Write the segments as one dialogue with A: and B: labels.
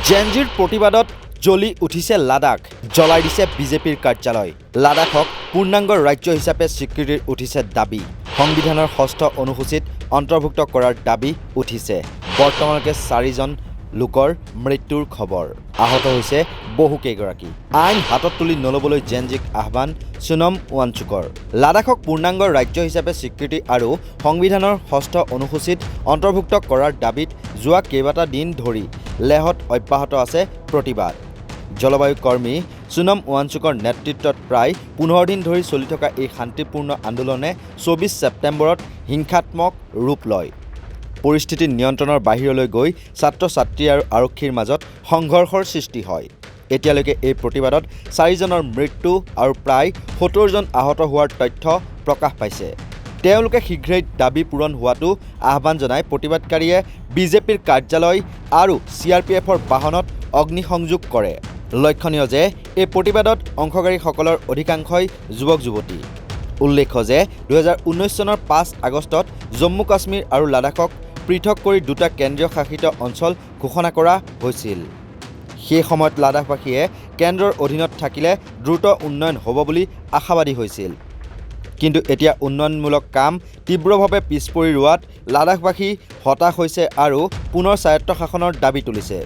A: জেনজিৰ প্ৰতিবাদত জ্বলি উঠিছে লাডাখ, জ্বলাই দিছে বিজেপিৰ কাৰ্যালয়। লাডাখক পূৰ্ণাংগ ৰাজ্য হিচাপে স্বীকৃতিৰ উঠিছে দাবী। সংবিধানৰ ৬ষ্ঠ অনুসূচীত অন্তৰ্ভুক্ত কৰাৰ দাবী উঠিছে। বৰ্তমানলৈকে 4জন লোকৰ মৃত্যুৰ খবৰ, আহত হৈছে বহুকেইগৰাকী। আইন হাতত তুলি নল'বলৈ জেনজিক আহ্বান সোনম ৱাংচুকৰ। লাডাখক পূৰ্ণাংগ ৰাজ্য হিচাপে স্বীকৃতি আৰু সংবিধানৰ 6ষ্ঠ অনুসূচীত অন্তৰ্ভুক্ত কৰাৰ দাবীত যোৱা কেইবাটা দিন ধৰি লেহত অব্যাহত আছে প্ৰতিবাদ। জলবায়ু কৰ্মী সোনম ৱাংচুকৰ নেতৃত্বত প্ৰায় 15 দিন ধৰি চলি থকা এই শান্তিপূৰ্ণ আন্দোলনে 24 ছেপ্টেম্বৰত হিংসাত্মক ৰূপ লয়। পৰিস্থিতি নিয়ন্ত্ৰণৰ বাহিৰলৈ গৈ ছাত্ৰ ছাত্ৰী আৰু আৰক্ষীৰ মাজত সংঘৰ্ষৰ সৃষ্টি হয়। এতিয়ালৈকে এই প্ৰতিবাদত 4জনৰ মৃত্যু আৰু প্ৰায় 70জন আহত হোৱাৰ তথ্য প্ৰকাশ পাইছে। তেওঁলোকে শীঘ্ৰেই দাবী পূৰণ হোৱাটো আহ্বান জনাই প্ৰতিবাদকাৰীয়ে বিজেপিৰ কাৰ্যালয় আৰু CRPFৰ বাহনত অগ্নিসংযোগ কৰে। লক্ষণীয় যে এই প্ৰতিবাদত অংশগ্ৰহীসকলৰ অধিকাংশই যুৱক যুৱতী। উল্লেখ্য যে 2019 চনৰ 5 আগষ্টত জম্মু কাশ্মীৰ আৰু লাডাখক পৃথক কৰি দুটা কেন্দ্ৰীয় শাসিত অঞ্চল ঘোষণা কৰা হৈছিল। সেই সময়ত লাডাখবাসীয়ে কেন্দ্ৰৰ অধীনত থাকিলে দ্ৰুত উন্নয়ন হ'ব বুলি আশাবাদী হৈছিল। কিন্তু এতিয়া উন্নয়নমূলক কাম তীব্ৰভাৱে পিছ পৰি ৰোৱাত লাডাখবাসী হতাশ হৈছে আৰু পুনৰ স্বায়ত্তশাসনৰ দাবী তুলিছে।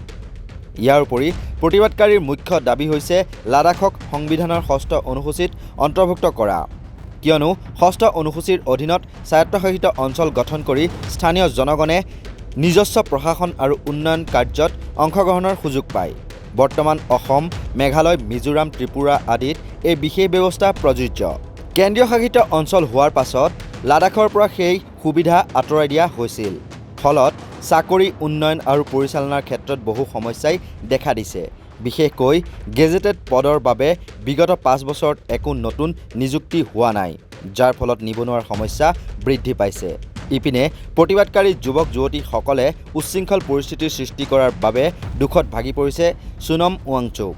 A: ইয়াৰ উপৰি প্ৰতিবাদকাৰীৰ মুখ্য দাবী হৈছে লাডাখক সংবিধানৰ 6ষ্ঠ অনুসূচীত অন্তৰ্ভুক্ত কৰা, কিয়নো 6ষ্ঠ অনুসূচীৰ অধীনত স্বায়ত্তশাসিত অঞ্চল গঠন কৰি স্থানীয় জনগণে নিজস্ব প্ৰশাসন আৰু উন্নয়ন কাৰ্যত অংশগ্ৰহণৰ সুযোগ পায়। বৰ্তমান অসম, মেঘালয়, মিজোৰাম, ত্ৰিপুৰা আদিত এই বিশেষ ব্যৱস্থা প্ৰযোজ্য। কেন্দ্ৰীয় শাসিত অঞ্চল হোৱাৰ পাছত লাডাখৰ পৰা সেই সুবিধা আঁতৰাই দিয়া হৈছিল। ফলত চাকৰি, উন্নয়ন আৰু পৰিচালনাৰ ক্ষেত্ৰত বহু সমস্যাই দেখা দিছে। বিশেষকৈ গেজেটেড পদৰ বাবে বিগত 5 বছৰত একো নতুন নিযুক্তি হোৱা নাই, যাৰ ফলত নিবনুৱাৰ সমস্যা বৃদ্ধি পাইছে। ইপিনে প্ৰতিবাদকাৰী যুৱক যুৱতীসকলে উচ্ছৃংখল পৰিস্থিতিৰ সৃষ্টি কৰাৰ বাবে দুখত ভাগি পৰিছে সোনম ৱাংচুক।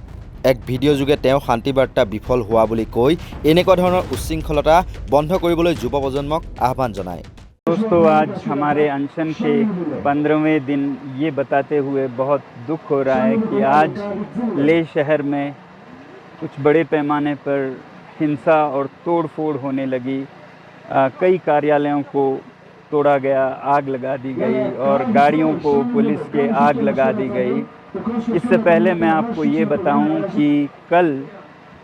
A: এক ভিডিঅ' যোগে তেওঁ শান্তিবাৰ্তা বিফল হোৱা বুলি কৈ এনেকুৱা ধৰণৰ উচ্ছৃংখলতা বন্ধ কৰিবলৈ যুৱ প্ৰজন্মক আহ্বান জনায়।
B: दोस्तों, आज हमारे अनशन के 15वें दिन ये बताते हुए बहुत दुख हो रहा है कि आज लेह शहर में कुछ बड़े पैमाने पर हिंसा और तोड़फोड़ होने लगी। कई कार्यालयों को तोड़ा गया, आग लगा दी गई और गाड़ियों को पुलिस के आग लगा दी गई। इससे पहले मैं आपको ये बताऊं कि कल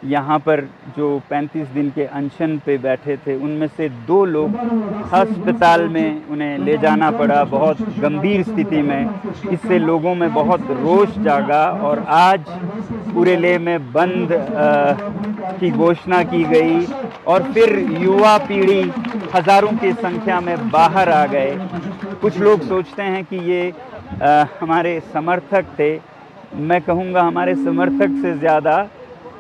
B: यहाँ पर जो 35 दिन के अनशन पे बैठे थे, उनमें से 2 लोग अस्पताल में उन्हें ले जाना पड़ा बहुत गंभीर स्थिति में। इससे लोगों में बहुत रोष जागा और आज पूरे लेह में बंद की घोषणा की गई और फिर युवा पीढ़ी हज़ारों की संख्या में बाहर आ गए। कुछ लोग सोचते हैं कि ये हमारे समर्थक थे। मैं कहूँगा हमारे समर्थक से ज़्यादा,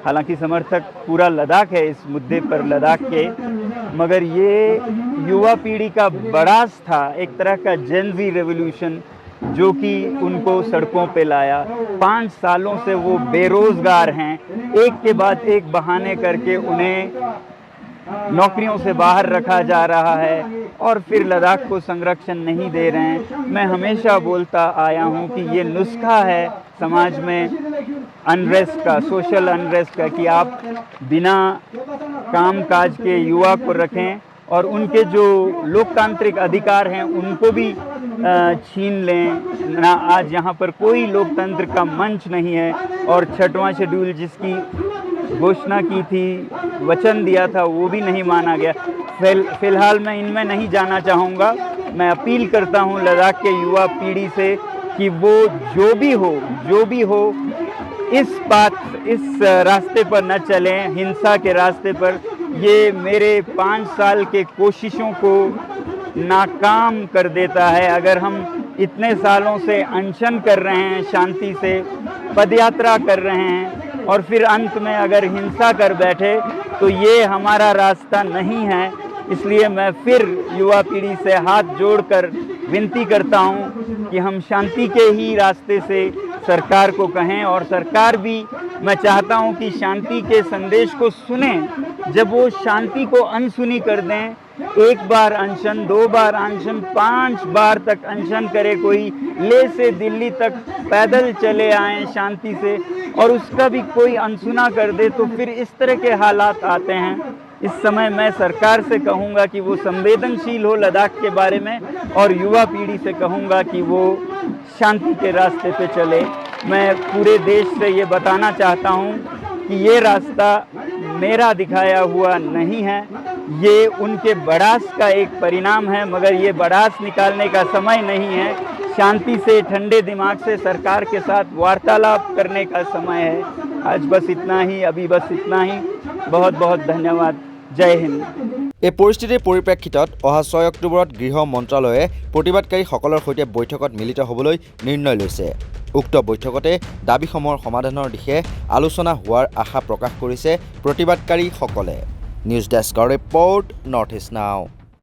B: हालांकि समर्थक पूरा लद्दाख है इस मुद्दे पर, लद्दाख के, मगर ये युवा पीढ़ी का बड़ास था, एक तरह का जेनजी रेवोल्यूशन जो कि उनको सड़कों पे लाया। 5 सालों से वो बेरोज़गार हैं, एक के बाद एक बहाने करके उन्हें नौकरियों से बाहर रखा जा रहा है और फिर लद्दाख को संरक्षण नहीं दे रहे हैं। मैं हमेशा बोलता आया हूँ कि ये नुस्खा है समाज में अनरेस्ट का, सोशल अनरेस्ट का, कि आप बिना कामकाज के युवा को रखें और उनके जो लोकतांत्रिक अधिकार हैं उनको भी छीन लें ना। आज यहाँ पर कोई लोकतंत्र का मंच नहीं है और 6वां शेड्यूल जिसकी घोषणा की थी, वचन दिया था, वो भी नहीं माना गया। फ़िलहाल मैं इनमें नहीं जाना चाहूँगा। मैं अपील करता हूँ लद्दाख के युवा पीढ़ी से कि वो जो भी हो इस रास्ते पर न चलें, हिंसा के रास्ते पर। ये मेरे 5 साल के कोशिशों को नाकाम कर देता है। अगर हम इतने सालों से अनशन कर रहे हैं, शांति से पदयात्रा कर रहे हैं और फिर अंत में अगर हिंसा कर बैठे तो ये हमारा रास्ता नहीं है। इसलिए मैं फिर युवा पीढ़ी से हाथ जोड़कर विनती करता हूँ कि हम शांति के ही रास्ते से सरकार को कहें और सरकार भी, मैं चाहता हूँ कि शांति के संदेश को सुने। जब वो शांति को अनसुनी कर दें एक बार अनशन, 2 बार अनशन, 5 बार तक अनशन करे कोई, ले से दिल्ली तक पैदल चले आए शांति से और उसका भी कोई अनसुना कर दे तो फिर इस तरह के हालात आते हैं। इस समय मैं सरकार से कहूँगा कि वो संवेदनशील हो लद्दाख के बारे में और युवा पीढ़ी से कहूँगा कि वो शांति के रास्ते पे चले। मैं पूरे देश से ये बताना चाहता हूँ कि ये रास्ता मेरा दिखाया हुआ नहीं है, ये उनके बड़ास का एक परिणाम है, मगर ये बड़ास निकालने का समय नहीं है। शांति से, ठंडे दिमाग से सरकार के साथ वार्तालाप करने का समय है। आज बस इतना ही, अभी बस इतना ही। बहुत बहुत धन्यवाद। जय हिंद।
A: এই পৰিস্থিতিৰ পৰিপ্ৰেক্ষিতত অহা 6 অক্টোবৰত গৃহ মন্ত্ৰালয়ে প্ৰতিবাদকাৰীসকলৰ সৈতে বৈঠকত মিলিত হ'বলৈ নিৰ্ণয় লৈছে। উক্ত বৈঠকতে দাবীসমূহৰ সমাধানৰ দিশে আলোচনা হোৱাৰ আশা প্ৰকাশ কৰিছে প্ৰতিবাদকাৰীসকলে। নিউজ ডেস্কৰ ৰিপৰ্ট, নৰ্থ ইষ্ট নাও।